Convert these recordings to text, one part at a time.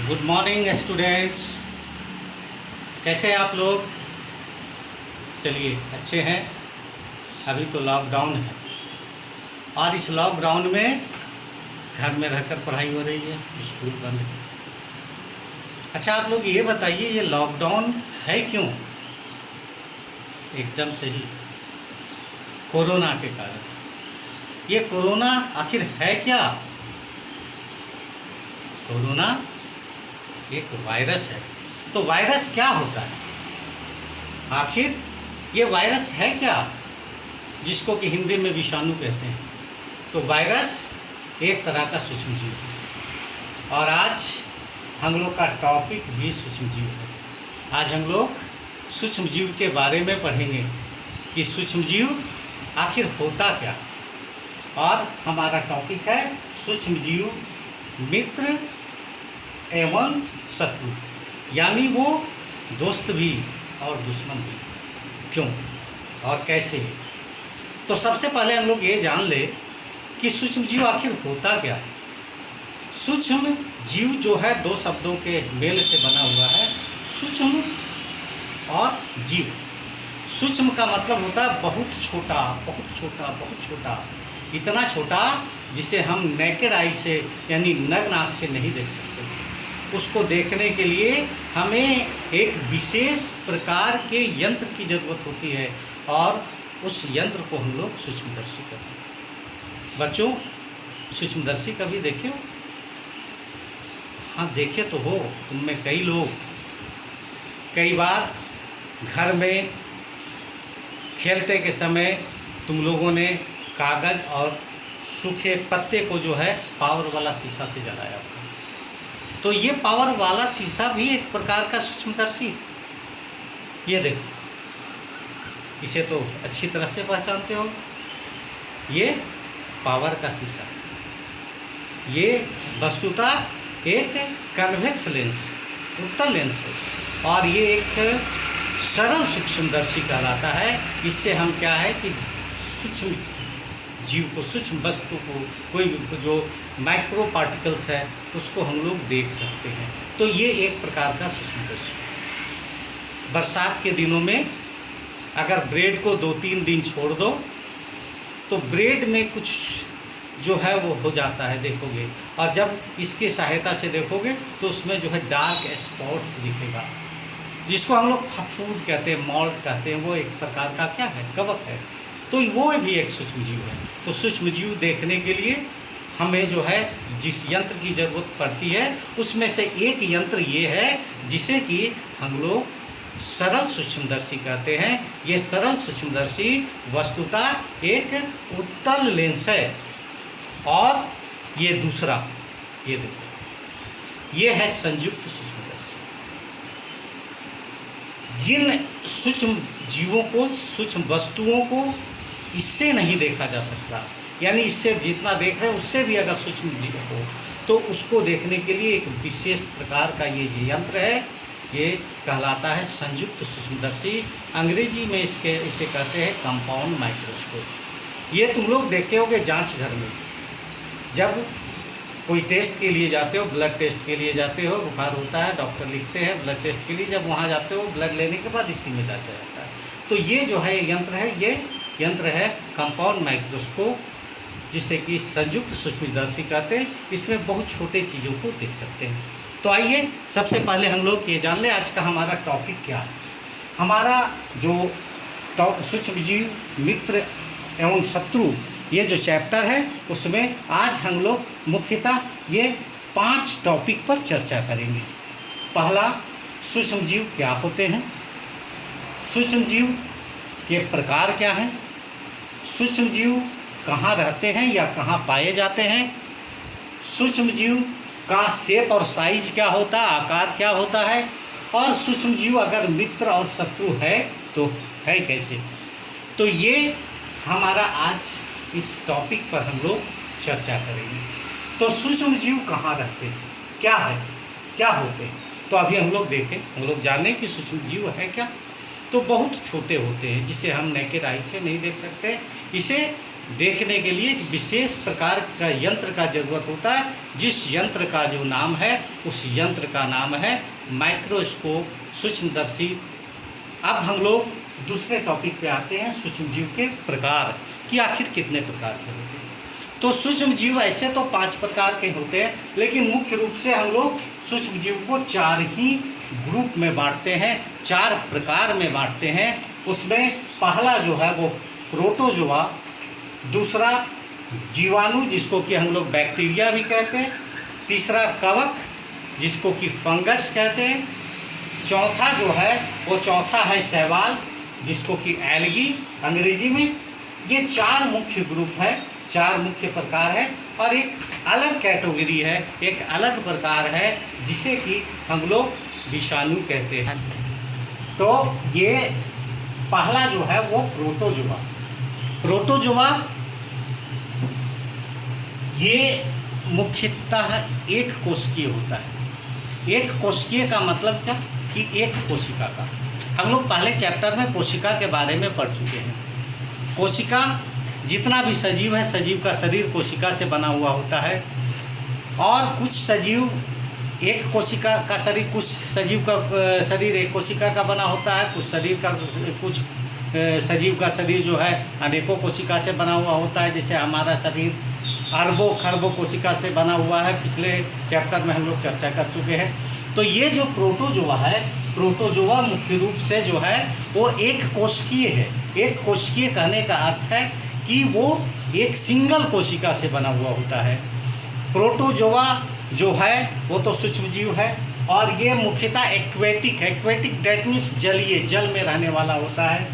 Good morning students. कैसे हैं आप लोग? चलिए अच्छे हैं। अभी तो लॉकडाउन है और इस लॉकडाउन में घर में रहकर पढ़ाई हो रही है, स्कूल बंद है। अच्छा, आप लोग ये बताइए, ये लॉकडाउन है क्यों? एकदम सही, कोरोना के कारण। ये कोरोना आखिर है क्या? कोरोना एक वायरस है। तो वायरस क्या होता है? आखिर ये वायरस है क्या, जिसको कि हिंदी में विषाणु कहते हैं? तो वायरस एक तरह का सूक्ष्मजीव है और आज हम लोग का टॉपिक भी सूक्ष्मजीव है। आज हम लोग सूक्ष्मजीव के बारे में पढ़ेंगे कि सूक्ष्मजीव आखिर होता क्या। और हमारा टॉपिक है सूक्ष्मजीव मित्र एवं शत्रु, यानी वो दोस्त भी और दुश्मन भी। क्यों और कैसे? तो सबसे पहले हम लोग ये जान ले कि सूक्ष्मजीव आखिर होता क्या है। सूक्ष्म जीव जो है दो शब्दों के मेल से बना हुआ है, सूक्ष्म और जीव। सूक्ष्म का मतलब होता है बहुत छोटा, बहुत छोटा, बहुत छोटा, इतना छोटा जिसे हम नेकेड आई से यानी नग्न आँख से नहीं देख सकते। उसको देखने के लिए हमें एक विशेष प्रकार के यंत्र की ज़रूरत होती है और उस यंत्र को हम लोग सूक्ष्मदर्शी कहते हैं। बच्चों, सूक्ष्मदर्शी कभी देखे हो? हाँ, देखे तो हो तुम में कई लोग। कई बार घर में खेलते के समय तुम लोगों ने कागज़ और सूखे पत्ते को जो है पावर वाला शीशा से जलाया था। तो ये पावर वाला शीशा भी एक प्रकार का सूक्ष्मदर्शी। ये देखो, इसे तो अच्छी तरह से पहचानते हो, ये पावर का शीशा। ये वस्तुतः एक कन्वेक्स लेंस, उत्तल लेंस है और ये एक सरल सूक्ष्मदर्शी कहलाता है। इससे हम क्या है कि सूक्ष्म जीव को, सूक्ष्म वस्तु को, कोई भी जो माइक्रो पार्टिकल्स है उसको हम लोग देख सकते हैं। तो ये एक प्रकार का सूक्ष्मदर्शी। बरसात के दिनों में अगर ब्रेड को 2-3 दिन छोड़ दो तो ब्रेड में कुछ जो है वो हो जाता है, देखोगे। और जब इसकी सहायता से देखोगे तो उसमें जो है डार्क स्पॉट्स दिखेगा, जिसको हम लोग फफूंद कहते हैं, मॉल्ट कहते हैं। वो एक प्रकार का क्या है, कवक है। तो वो भी एक सूक्ष्मजीव है। तो सूक्ष्मजीव देखने के लिए हमें जो है जिस यंत्र की ज़रूरत पड़ती है उसमें से एक यंत्र ये है जिसे कि हम लोग सरल सूक्ष्मदर्शी कहते हैं। ये सरल सूक्ष्मदर्शी वस्तुतः एक उत्तल लेंस है। और ये दूसरा, ये देखो, ये है संयुक्त सूक्ष्मदर्शी। जिन सूक्ष्म जीवों को, सूक्ष्म वस्तुओं को इससे नहीं देखा जा सकता, यानी इससे जितना देख रहे हैं उससे भी अगर सूक्ष्म जीव हो तो उसको देखने के लिए एक विशेष प्रकार का ये यंत्र है। ये कहलाता है संयुक्त सूक्ष्मदर्शी। अंग्रेजी में इसे कहते हैं कंपाउंड माइक्रोस्कोप। ये तुम लोग देखे होगे जांच घर में, जब कोई टेस्ट के लिए जाते हो, ब्लड टेस्ट के लिए जाते हो, बुखार होता है, डॉक्टर लिखते हैं ब्लड टेस्ट के लिए, जब वहाँ जाते हो ब्लड लेने के बाद इसी में जांचा जाता है। तो ये जो है यंत्र है, ये यंत्र है कंपाउंड माइक्रोस्कोप, जिसे कि संयुक्त सूक्ष्मदर्शी कहते हैं। इसमें बहुत छोटे चीज़ों को देख सकते हैं। तो आइए सबसे पहले हम लोग ये जान लें आज का हमारा टॉपिक क्या है। हमारा जो सूक्ष्मजीव मित्र एवं शत्रु ये जो चैप्टर है उसमें आज हम लोग मुख्यतः ये 5 टॉपिक पर चर्चा करेंगे। पहला, सूक्ष्मजीव क्या होते हैं, सूक्ष्मजीव के प्रकार क्या हैं, सूक्ष्मजीव कहाँ रहते हैं या कहाँ पाए जाते हैं, सूक्ष्मजीव का शेप और साइज क्या होता है, आकार क्या होता है, और सूक्ष्मजीव अगर मित्र और शत्रु है तो है कैसे। तो ये हमारा आज इस टॉपिक पर हम लोग चर्चा करेंगे। तो सूक्ष्मजीव कहाँ रहते हैं, क्या है, क्या होते हैं। तो अभी हम लोग देखें, हम लोग जानें कि सूक्ष्मजीव है क्या। तो बहुत छोटे होते हैं जिसे हम नेकेड आई से नहीं देख सकते। इसे देखने के लिए एक विशेष प्रकार का यंत्र का ज़रूरत होता है, जिस यंत्र का जो नाम है उस यंत्र का नाम है माइक्रोस्कोप, सूक्ष्मदर्शी। अब हम लोग दूसरे टॉपिक पे आते हैं, सूक्ष्मजीव के प्रकार कि आखिर कितने प्रकार के होते हैं। तो सूक्ष्मजीव ऐसे तो 5 प्रकार के होते हैं, लेकिन मुख्य रूप से हम लोग सूक्ष्मजीव को 4 ही ग्रुप में बांटते हैं, 4 प्रकार में बांटते हैं। उसमें पहला जो है वो प्रोटोजोआ, दूसरा जीवाणु जिसको कि हम लोग बैक्टीरिया भी कहते हैं, तीसरा कवक जिसको कि फंगस कहते हैं, चौथा जो है वो चौथा है शैवाल जिसको कि एल्गी अंग्रेजी में। ये 4 मुख्य ग्रुप है, 4 मुख्य प्रकार है, और एक अलग कैटेगरी है, एक अलग प्रकार है जिसे कि हम लोग विषाणु कहते हैं। तो ये पहला जो है वो प्रोटोजोआ। प्रोटोजोआ ये मुख्यतः एक कोशिकीय होता है। एक कोशिकीय का मतलब क्या कि एक कोशिका का। हम लोग पहले चैप्टर में कोशिका के बारे में पढ़ चुके हैं। कोशिका जितना भी सजीव है, सजीव का शरीर कोशिका से बना हुआ होता है, और कुछ सजीव एक कोशिका का शरीर, कुछ सजीव का शरीर एक कोशिका का बना होता है, कुछ सजीव का शरीर जो है अनेकों कोशिका से बना हुआ होता है। जैसे हमारा शरीर अरबों खरबों कोशिका से बना हुआ है, पिछले चैप्टर में हम लोग चर्चा कर चुके हैं। तो ये जो प्रोटोजोआ है, प्रोटोजोआ मुख्य रूप से जो है वो एक कोशिकीय है। एक कोशिकीय कहने का अर्थ है कि वो एक सिंगल कोशिका से बना हुआ होता है। प्रोटोजोआ जो है वो तो सूक्ष्मजीव है, और ये मुख्यतः एक्वेटिक डेट मीन्स जलीय, जल में रहने वाला होता है।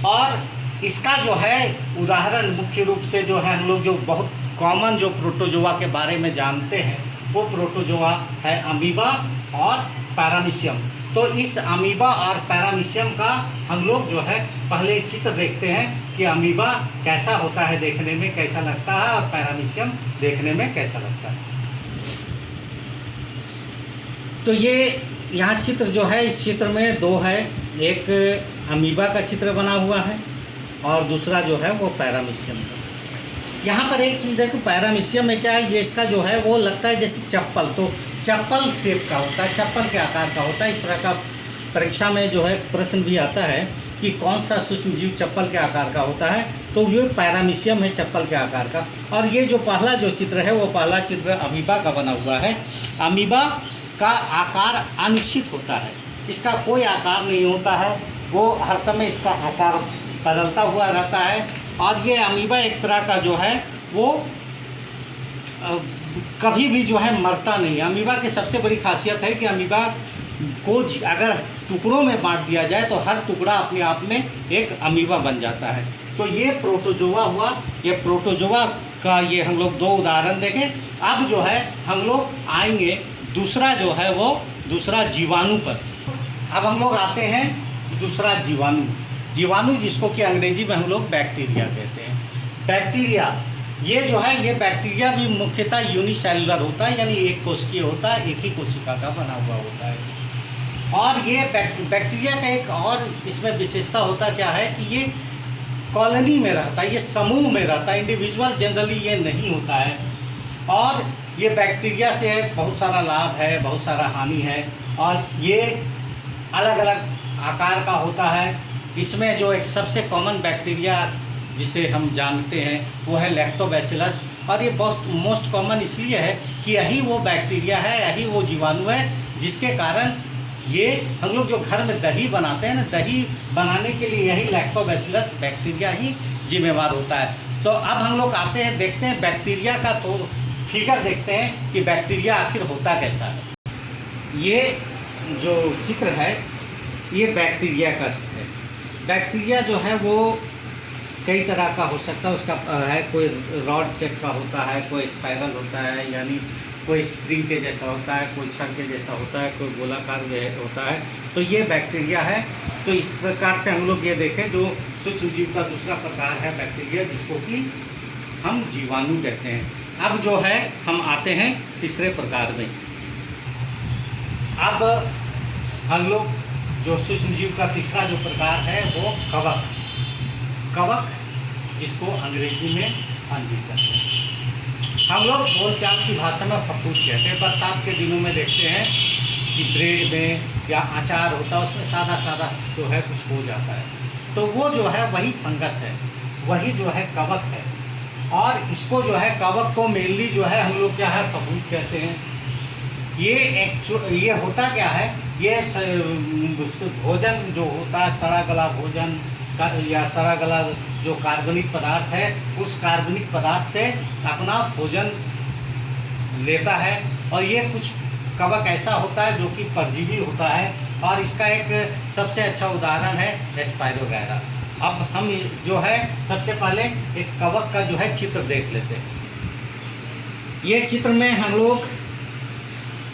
और इसका जो है उदाहरण मुख्य रूप से जो है हम लोग जो बहुत कॉमन जो प्रोटोजोआ के बारे में जानते हैं वो प्रोटोजोआ है अमीबा और पैरामीशियम। तो इस अमीबा और पैरामीशियम का हम लोग जो है पहले चित्र देखते हैं कि अमीबा कैसा होता है, देखने में कैसा लगता है, और पैरामीशियम देखने में कैसा लगता है। तो ये यहाँ चित्र जो है, इस चित्र में 2 है, एक अमीबा का चित्र बना हुआ है और दूसरा जो है वो पैरामीशियम का। यहाँ पर एक चीज़ देखो, पैरामीशियम में क्या है, ये इसका जो है वो लगता है जैसे चप्पल, तो चप्पल शेप का होता है, चप्पल के आकार का होता है। इस तरह का परीक्षा में जो है प्रश्न भी आता है कि कौन सा सूक्ष्मजीव चप्पल के आकार का होता है, तो ये पैरामीशियम है चप्पल के आकार का। और ये जो पहला जो चित्र है वो पहला चित्र अमीबा का बना हुआ है। अमीबा का आकार अनिश्चित होता है, इसका कोई आकार नहीं होता है, वो हर समय इसका आकार बदलता हुआ रहता है। और ये अमीबा एक तरह का जो है वो कभी भी जो है मरता नहीं। अमीबा की सबसे बड़ी खासियत है कि अमीबा को अगर टुकड़ों में बांट दिया जाए तो हर टुकड़ा अपने आप में एक अमीबा बन जाता है। तो ये प्रोटोजोआ हुआ। ये प्रोटोजोआ का ये हम लोग 2 उदाहरण देखें। अब जो है हम लोग आएंगे दूसरा जो है वो दूसरा जीवाणु पर। अब हम लोग आते हैं दूसरा जीवाणु। जीवाणु जिसको कि अंग्रेजी में हम लोग बैक्टीरिया कहते हैं। बैक्टीरिया ये जो है ये बैक्टीरिया भी मुख्यतः यूनिसेलुलर होता है, यानी एक कोशिकीय होता है, एक ही कोशिका का बना हुआ होता है। और ये बैक्टीरिया का एक और इसमें विशेषता होता क्या है कि ये कॉलोनी में रहता है, ये समूह में रहता है, इंडिविजुअल जनरली ये नहीं होता है। और ये बैक्टीरिया से बहुत सारा लाभ है, बहुत सारा हानि है, और ये अलग अलग आकार का होता है। इसमें जो एक सबसे कॉमन बैक्टीरिया जिसे हम जानते हैं वो है लैक्टोबैसिलस, और ये मोस्ट कॉमन इसलिए है कि यही वो बैक्टीरिया है, यही वो जीवाणु है जिसके कारण ये हम लोग जो घर में दही बनाते हैं ना, दही बनाने के लिए यही लैक्टोबैसिलस बैक्टीरिया ही जिम्मेवार होता है। तो अब हम लोग आते हैं, देखते हैं बैक्टीरिया का तो फिगर देखते हैं कि बैक्टीरिया आखिर होता कैसा है। ये जो चित्र है ये बैक्टीरिया का है। बैक्टीरिया जो है वो कई तरह का हो सकता है, उसका है कोई रॉड शेप का होता है, कोई स्पाइरल होता है, यानी कोई स्प्रिंग के जैसा होता है, कोई छड़ के जैसा होता है, कोई गोलाकार होता है। तो ये बैक्टीरिया है। तो इस प्रकार से हम लोग ये देखें जो सूक्ष्मजीव का दूसरा प्रकार है बैक्टीरिया, जिसको कि हम जीवाणु कहते हैं। अब जो है हम आते हैं तीसरे प्रकार में। अब हम लोग जो सूक्ष्मजीव का तीसरा जो प्रकार है वो कवक। कवक जिसको अंग्रेजी में फंगी कहते हैं। हम लोग बोलचाल की भाषा में फफूंद कहते हैं। बरसात के दिनों में देखते हैं कि ब्रेड में या अचार होता है, उसमें सादा सादा जो है कुछ हो जाता है, तो वो जो है वही फंगस है, वही जो है कवक है। और इसको जो है कवक को मेनली जो है हम लोग क्या है फफूंद कहते हैं। ये होता क्या है, ये भोजन जो होता है सड़ा गला भोजन का या सड़ा गला जो कार्बनिक पदार्थ है, उस कार्बनिक पदार्थ से अपना भोजन लेता है। और ये कुछ कवक ऐसा होता है जो कि परजीवी होता है, और इसका एक सबसे अच्छा उदाहरण है स्पाइरोगैरा। अब हम जो है सबसे पहले एक कवक का जो है चित्र देख लेते हैं। ये चित्र में हम लोग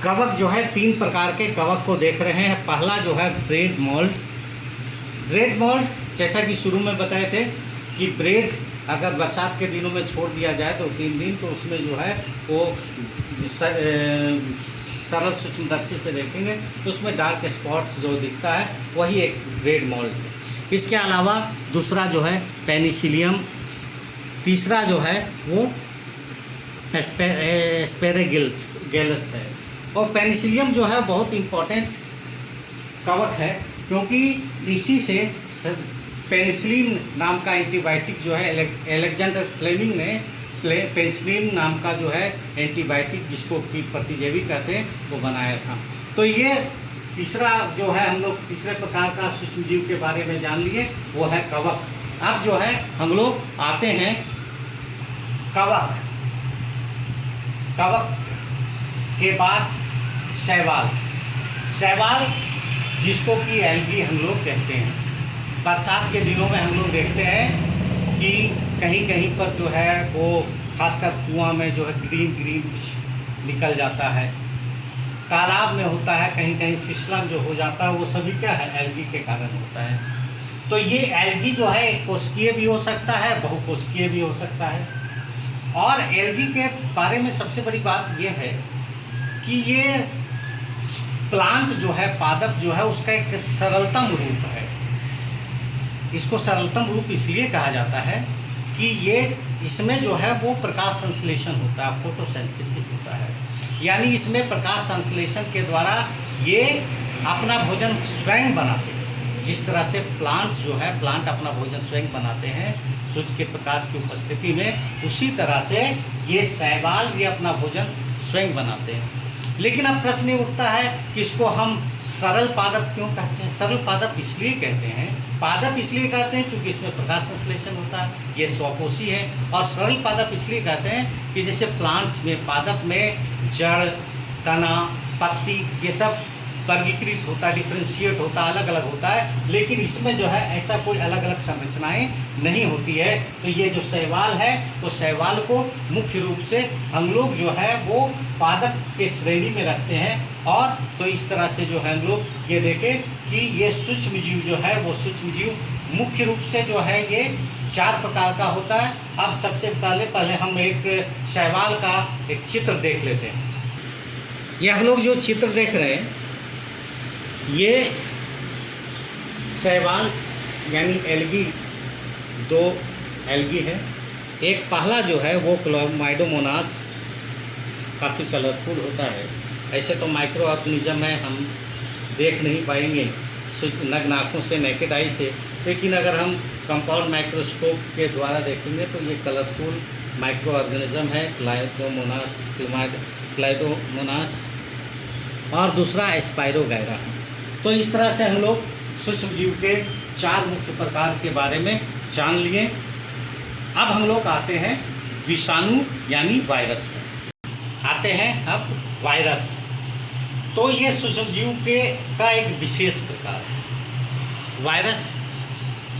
कवक जो है 3 प्रकार के कवक को देख रहे हैं। पहला जो है ब्रेड मोल्ड। ब्रेड मोल्ड जैसा कि शुरू में बताए थे कि ब्रेड अगर बरसात के दिनों में छोड़ दिया जाए तो 3 दिन, तो उसमें जो है वो सरल सूक्ष्मदर्शी से देखेंगे तो उसमें डार्क स्पॉट्स जो दिखता है वही एक ब्रेड मोल्ड है। इसके अलावा दूसरा जो है पेनिसिलियम, तीसरा जो है वो एस्पेरेगिलस है। और पेनिसिलियम जो है बहुत इम्पोर्टेंट कवक है, क्योंकि इसी से पेनिसिलिन नाम का एंटीबायोटिक जो है अलेक्जेंडर फ्लेमिंग ने पेनिसिलिन नाम का जो है एंटीबायोटिक, जिसको कि प्रतिजैवी कहते हैं, वो बनाया था। तो ये तीसरा जो है हम लोग तीसरे प्रकार का सूक्ष्मजीव के बारे में जान लिए, वो है कवक। अब जो है हम लोग आते हैं कवक के बाद शैवाल। शैवाल जिसको कि एल्गी हम लोग कहते हैं। बरसात के दिनों में हम लोग देखते हैं कि कहीं कहीं पर जो है वो खासकर कुआं में जो है ग्रीन कुछ निकल जाता है, तालाब में होता है, कहीं कहीं फिसलन जो हो जाता है, वो सभी क्या है एल्गी के कारण होता है। तो ये एल्गी जो है एक कोशिकीय भी हो सकता है, बहुकोशिकीय भी हो सकता है। और एल्गी के बारे में सबसे बड़ी बात ये है कि ये प्लांट जो है, पादप जो है, उसका एक सरलतम रूप है। इसको सरलतम रूप इसलिए कहा जाता है कि ये इसमें जो है वो प्रकाश संश्लेषण होता है, फोटोसिंथेसिस होता है। यानी इसमें प्रकाश संश्लेषण के द्वारा ये अपना भोजन स्वयं बनाते हैं। जिस तरह से प्लांट अपना भोजन स्वयं बनाते हैं सूर्य के प्रकाश की उपस्थिति में, उसी तरह से ये शैवाल भी अपना भोजन स्वयं बनाते हैं। लेकिन अब प्रश्न ये उठता है कि इसको हम सरल पादप क्यों कहते हैं। सरल पादप इसलिए कहते हैं, पादप इसलिए कहते हैं क्योंकि इसमें प्रकाश संश्लेषण होता है, ये स्वकोशी है। और सरल पादप इसलिए कहते हैं कि जैसे प्लांट्स में, पादप में जड़, तना, पत्ती ये सब वर्गीकृत होता है, डिफ्रेंशिएट होता है, अलग अलग होता है। लेकिन इसमें जो है ऐसा कोई अलग अलग संरचनाएं नहीं होती है। तो ये जो शैवाल है, तो शैवाल को मुख्य रूप से हम लोग जो है वो पादप के श्रेणी में रखते हैं। और तो इस तरह से जो है हम लोग ये देखें कि ये सूक्ष्मजीव जो है वो सूक्ष्मजीव मुख्य रूप से जो है ये 4 प्रकार का होता है। अब सबसे पहले हम एक शैवाल का एक चित्र देख लेते हैं। ये हम लोग जो चित्र देख रहे हैं ये शैवाल यानी एल्गी, 2 एल्गी है। एक पहला जो है वो क्लोमाइडोमोनास काफ़ी कलरफुल होता है। ऐसे तो माइक्रो ऑर्गेनिज्म है, हम देख नहीं पाएंगे नग्न आँखों से, नेकेड आई से, लेकिन अगर हम कंपाउंड माइक्रोस्कोप के द्वारा देखेंगे तो ये कलरफुल माइक्रो ऑर्गेनिज्म है क्लाइडोमोनास। और दूसरा स्पाइरोगैरा है। तो इस तरह से हम लोग सूक्ष्मजीव के 4 मुख्य प्रकार के बारे में जान लिए। अब हम लोग आते हैं विषाणु यानी वायरस में। आते हैं अब वायरस। तो ये सूक्ष्मजीव का एक विशेष प्रकार है वायरस।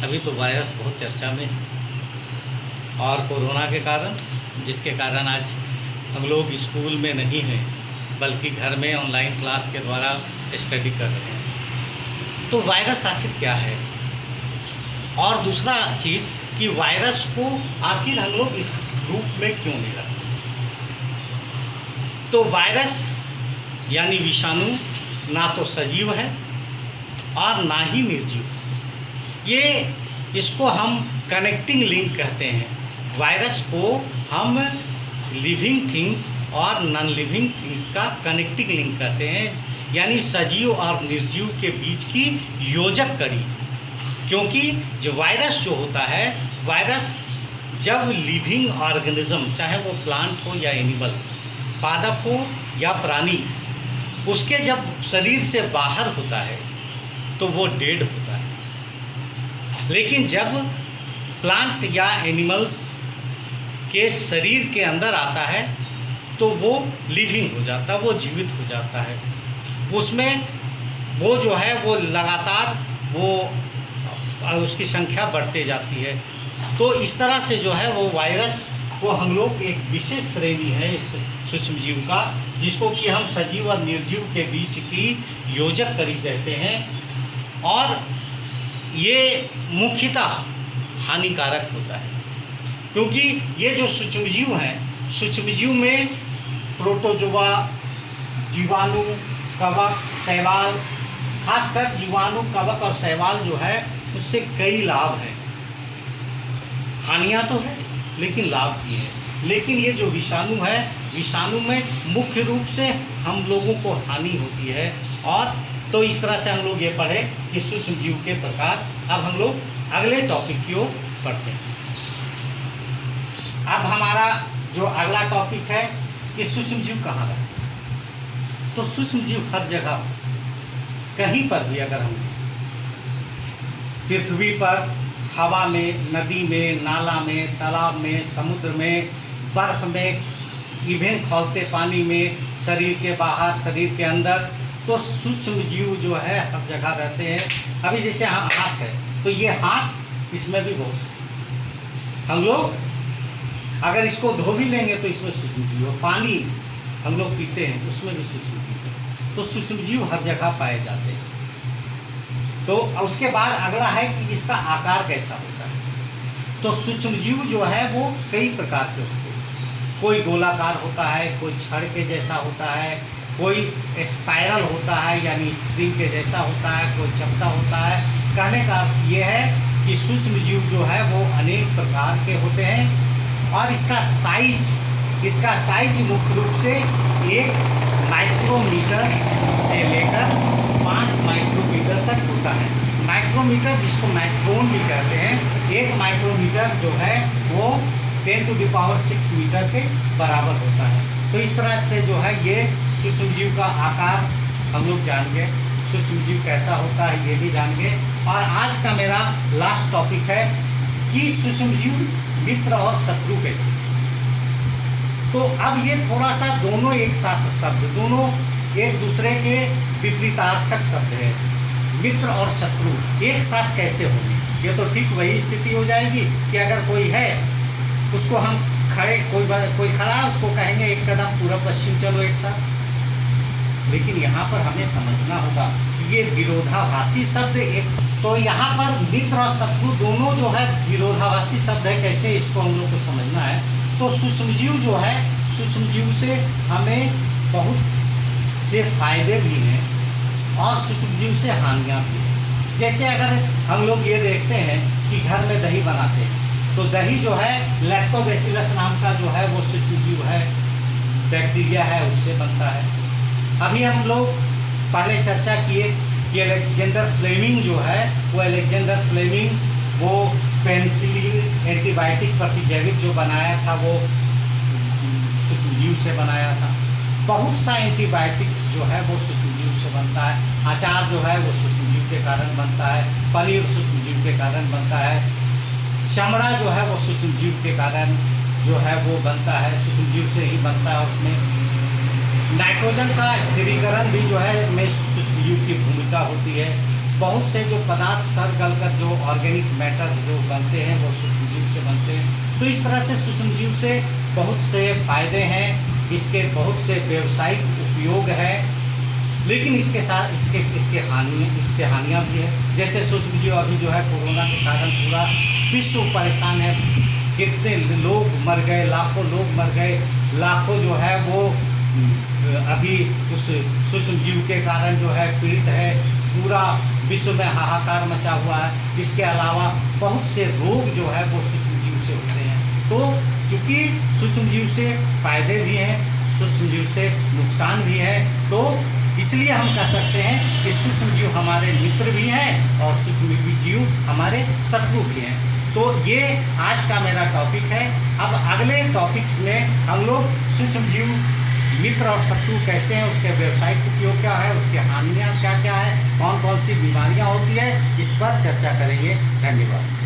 अभी तो वायरस बहुत चर्चा में है, और कोरोना के कारण, जिसके कारण आज हम लोग स्कूल में नहीं हैं बल्कि घर में ऑनलाइन क्लास के द्वारा स्टडी कर रहे हैं। तो वायरस आखिर क्या है, और दूसरा चीज़ कि वायरस को आखिर हम लोग इस रूप में क्यों नहीं रखते। तो वायरस यानी विषाणु ना तो सजीव है और ना ही निर्जीव। ये इसको हम कनेक्टिंग लिंक कहते हैं। वायरस को हम लिविंग थिंग्स और नॉन लिविंग थिंग्स का कनेक्टिंग लिंक कहते हैं, यानी सजीव और निर्जीव के बीच की योजक कड़ी। क्योंकि जो वायरस जो होता है, वायरस जब लिविंग ऑर्गेनिज्म, चाहे वो प्लांट हो या एनिमल, पादप हो या प्राणी, उसके जब शरीर से बाहर होता है तो वो डेड होता है। लेकिन जब प्लांट या एनिमल्स के शरीर के अंदर आता है तो वो लिविंग हो जाता है, वो जीवित हो जाता है। उसमें वो जो है वो लगातार वो उसकी संख्या बढ़ते जाती है। तो इस तरह से जो है वो वायरस को हम लोग एक विशेष श्रेणी है इस सूक्ष्म जीव का, जिसको कि हम सजीव और निर्जीव के बीच की योजक कड़ी कहते हैं। और ये मुख्यतः हानिकारक होता है, क्योंकि ये जो सूक्ष्म जीव हैं, सूक्ष्म जीव में प्रोटोजोआ, जीवाणु, कवक, शैवाल, खासकर जीवाणु, कवक और शैवाल जो है उससे कई लाभ हैं। हानियाँ तो है लेकिन लाभ भी है। लेकिन ये जो विषाणु है, विषाणु में मुख्य रूप से हम लोगों को हानि होती है। और तो इस तरह से हम लोग ये पढ़े कि सूक्ष्म जीव के प्रकार। अब हम लोग अगले टॉपिक की ओर बढ़ते हैं। अब हमारा जो अगला टॉपिक है कि सूक्ष्म जीव कहाँ रहते हैं। तो सूक्ष्म जीव हर जगह, कहीं पर भी अगर हम पृथ्वी पर, हवा में, नदी में, नाला में, तालाब में, समुद्र में, बर्फ में, इवन खौलते पानी में, शरीर के बाहर, शरीर के अंदर, तो सूक्ष्म जीव जो है हर जगह रहते हैं। अभी जैसे हाथ है तो ये हाथ, इसमें भी बहुत सूक्ष्म, हम लोग अगर इसको धो भी लेंगे तो इसमें सूक्ष्म जीव है। पानी हम लोग पीते हैं उसमें भी सूक्ष्म जीव है। तो सूक्ष्म जीव हर जगह पाए जाते हैं। तो उसके बाद अगला है कि इसका आकार कैसा होता है। तो सूक्ष्म जीव जो है वो कई प्रकार के होते हैं। कोई गोलाकार होता है, कोई छड़ के जैसा होता है, कोई स्पाइरल होता है यानी स्प्रिंग के जैसा होता है, कोई चपटा होता है। कहने का अर्थ ये है कि सूक्ष्म जीव जो है वो अनेक प्रकार के होते हैं। और इसका साइज मुख्य रूप से 1 माइक्रोमीटर से लेकर 5 माइक्रोमीटर तक होता है। माइक्रोमीटर जिसको माइक्रोन भी कहते हैं, 1 माइक्रोमीटर जो है वो 10⁶ मीटर के बराबर होता है। तो इस तरह से जो है ये सूक्ष्म जीव का आकार हम लोग जान गए, सूक्ष्म जीव कैसा होता है ये भी जान गए। और आज का मेरा लास्ट टॉपिक है कि सूक्ष्म जीव मित्र और शत्रु कैसे। तो अब ये थोड़ा सा दोनों एक साथ शब्द, दोनों एक दूसरे के विपरीतार्थक शब्द है। मित्र और शत्रु एक साथ कैसे होंगे, ये तो ठीक वही स्थिति हो जाएगी कि अगर कोई है उसको हम खड़े, कोई खड़ा है उसको कहेंगे एक कदम पूर्व पश्चिम चलो एक साथ। लेकिन यहाँ पर हमें समझना होगा कि ये विरोधाभासी शब्द तो यहाँ पर मित्र और शत्रु दोनों जो है विरोधाभासी शब्द है। कैसे इसको हम लोग को समझना है। तो सूक्ष्म जीव जो है, सूक्ष्म जीव से हमें बहुत से फायदे भी हैं और सूक्ष्म जीव से हानियाँ भी हैं। जैसे अगर हम लोग ये देखते हैं कि घर में दही बनाते हैं तो दही जो है लैक्टोबैसिलस नाम का जो है वो सूक्ष्म जीव है, बैक्टीरिया है, उससे बनता है। अभी हम लोग पहले चर्चा किए कि अलेक्जेंडर फ्लेमिंग जो है वो पेनिसिलिन एंटीबायोटिक प्रतिजैविक जो बनाया था वो सूक्ष्म जीव से बनाया था। बहुत सा एंटीबायोटिक्स जो है वो सूक्ष्म जीव से बनता है। अचार जो है वो सूक्ष्म जीव के कारण बनता है। पनीर सूक्ष्म जीव के कारण बनता है। चमड़ा जो है वो सूक्ष्म जीव के कारण जो है वो बनता है, सूक्ष्म जीव से ही बनता है। उसमें नाइट्रोजन का स्थिरीकरण भी जो है में सूक्ष्म जीव की भूमिका होती है। बहुत से जो पदार्थ सड़ गल कर जो ऑर्गेनिक मैटर जो बनते हैं वो सूक्ष्म जीव से बनते हैं। तो इस तरह से सूक्ष्म जीव से बहुत से फायदे हैं, इसके बहुत से व्यावसायिक उपयोग है। लेकिन इसके साथ इससे हानियाँ भी है। जैसे सूक्ष्म जीव अभी जो है कोरोना के कारण पूरा विश्व परेशान है। कितने लोग मर गए, लाखों लोग मर गए, लाखों जो है वो अभी उस सूक्ष्म जीव के कारण जो है पीड़ित है। पूरा विश्व में हाहाकार मचा हुआ है। इसके अलावा बहुत से रोग जो है वो सूक्ष्म जीव से होते हैं। तो चूँकि सूक्ष्म जीव से फायदे भी हैं, सूक्ष्म जीव से नुकसान भी है, तो इसलिए हम कह सकते हैं कि सूक्ष्म जीव हमारे मित्र भी हैं और सूक्ष्म जीव हमारे शत्रु भी हैं। तो ये आज का मेरा टॉपिक है। अब अगले टॉपिक्स में हम लोग सूक्ष्म जीव मित्र और शत्रु कैसे हैं, उसके व्यावसायिक उपयोग क्या है, उसके हानियाँ क्या क्या है, कौन कौन सी बीमारियाँ होती है, इस पर चर्चा करेंगे। धन्यवाद।